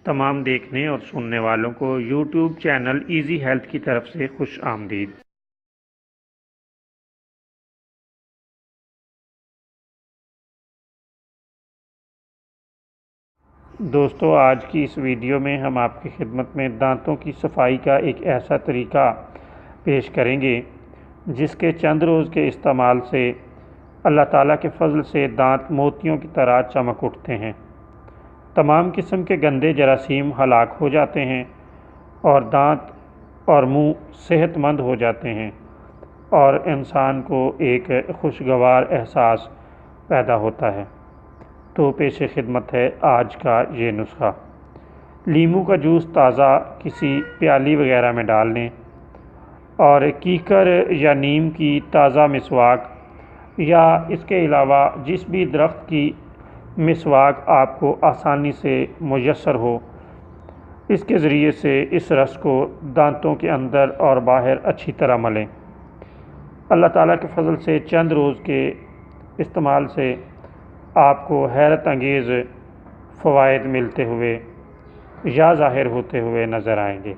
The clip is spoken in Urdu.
تمام دیکھنے اور سننے والوں کو یوٹیوب چینل ایزی ہیلتھ کی طرف سے خوش آمدید۔ دوستو، آج کی اس ویڈیو میں ہم آپ کی خدمت میں دانتوں کی صفائی کا ایک ایسا طریقہ پیش کریں گے جس کے چند روز کے استعمال سے اللہ تعالیٰ کے فضل سے دانت موتیوں کی طرح چمک اٹھتے ہیں، تمام قسم کے گندے جراثیم ہلاک ہو جاتے ہیں اور دانت اور منہ صحت مند ہو جاتے ہیں اور انسان کو ایک خوشگوار احساس پیدا ہوتا ہے۔ تو پیش خدمت ہے آج کا یہ نسخہ۔ لیموں کا جوس تازہ کسی پیالی وغیرہ میں ڈال لیں اور کیکر یا نیم کی تازہ مسواک یا اس کے علاوہ جس بھی درخت کی مسواک آپ کو آسانی سے میسر ہو، اس کے ذریعے سے اس رس کو دانتوں کے اندر اور باہر اچھی طرح ملیں۔ اللہ تعالیٰ کے فضل سے چند روز کے استعمال سے آپ کو حیرت انگیز فوائد ملتے ہوئے یا ظاہر ہوتے ہوئے نظر آئیں گے۔